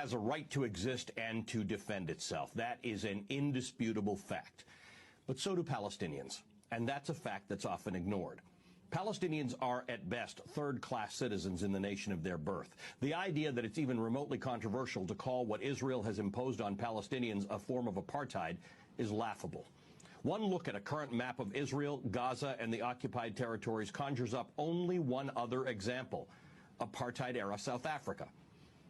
has a right to exist and to defend itself. That is an indisputable fact. But so do Palestinians, and that's a fact that's often ignored. Palestinians are, at best, third-class citizens in the nation of their birth. The idea that it's even remotely controversial to call what Israel has imposed on Palestinians a form of apartheid is laughable. One look at a current map of Israel, Gaza, and the occupied territories conjures up only one other example: apartheid-era South Africa.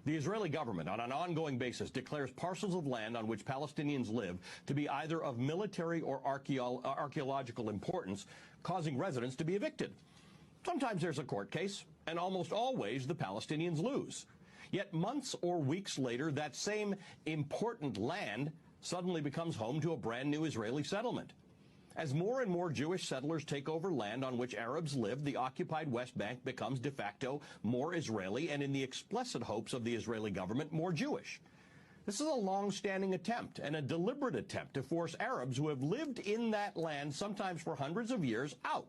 The Israeli government, on an ongoing basis, declares parcels of land on which Palestinians live to be either of military or archaeological importance, causing residents to be evicted. Sometimes there's a court case, and almost always the Palestinians lose. Yet months or weeks later, that same important land suddenly becomes home to a brand new Israeli settlement. As more and more Jewish settlers take over land on which Arabs live, the occupied West Bank becomes de facto more Israeli and, in the explicit hopes of the Israeli government, more Jewish. This is a long-standing attempt and a deliberate attempt to force Arabs who have lived in that land, sometimes for hundreds of years, out.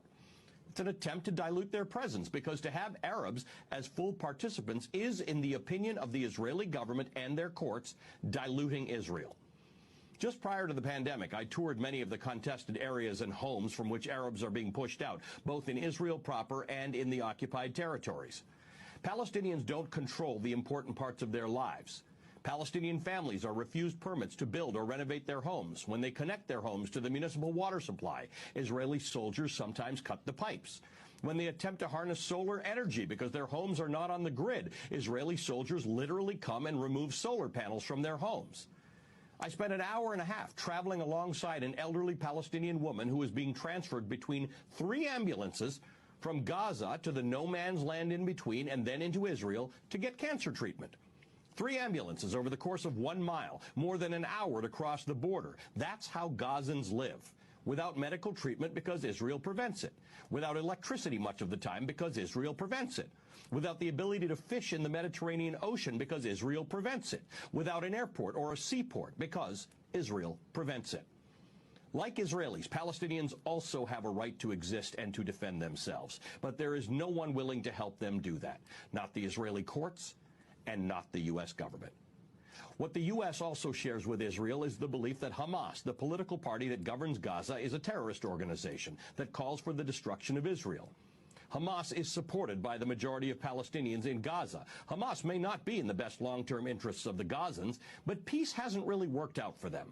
It's an attempt to dilute their presence, because to have Arabs as full participants is, in the opinion of the Israeli government and their courts, diluting Israel. Just prior to the pandemic, I toured many of the contested areas and homes from which Arabs are being pushed out, both in Israel proper and in the occupied territories. Palestinians don't control the important parts of their lives. Palestinian families are refused permits to build or renovate their homes. When they connect their homes to the municipal water supply, Israeli soldiers sometimes cut the pipes. When they attempt to harness solar energy because their homes are not on the grid, Israeli soldiers literally come and remove solar panels from their homes. I spent an hour and a half traveling alongside an elderly Palestinian woman who was being transferred between 3 ambulances from Gaza to the no-man's land in between and then into Israel to get cancer treatment. 3 ambulances over the course of 1 mile, more than an hour to cross the border. That's how Gazans live. Without medical treatment because Israel prevents it. Without electricity much of the time because Israel prevents it. Without the ability to fish in the Mediterranean Ocean because Israel prevents it. Without an airport or a seaport because Israel prevents it. Like Israelis, Palestinians also have a right to exist and to defend themselves. But there is no one willing to help them do that. Not the Israeli courts and not the U.S. government. What the U.S. also shares with Israel is the belief that Hamas, the political party that governs Gaza, is a terrorist organization that calls for the destruction of Israel. Hamas is supported by the majority of Palestinians in Gaza. Hamas may not be in the best long-term interests of the Gazans, but peace hasn't really worked out for them.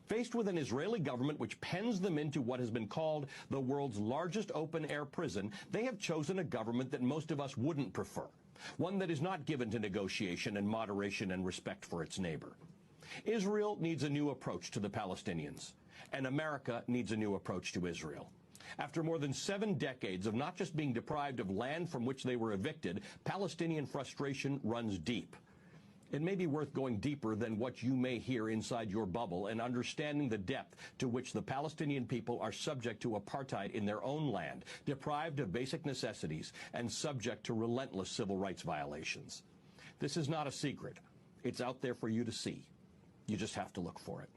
Faced with an Israeli government which pens them into what has been called the world's largest open-air prison, they have chosen a government that most of us wouldn't prefer, one that is not given to negotiation and moderation and respect for its neighbor. Israel needs a new approach to the Palestinians, and America needs a new approach to Israel. After more than 7 decades of not just being deprived of land from which they were evicted, Palestinian frustration runs deep. It may be worth going deeper than what you may hear inside your bubble and understanding the depth to which the Palestinian people are subject to apartheid in their own land, deprived of basic necessities, and subject to relentless civil rights violations. This is not a secret. It's out there for you to see. You just have to look for it.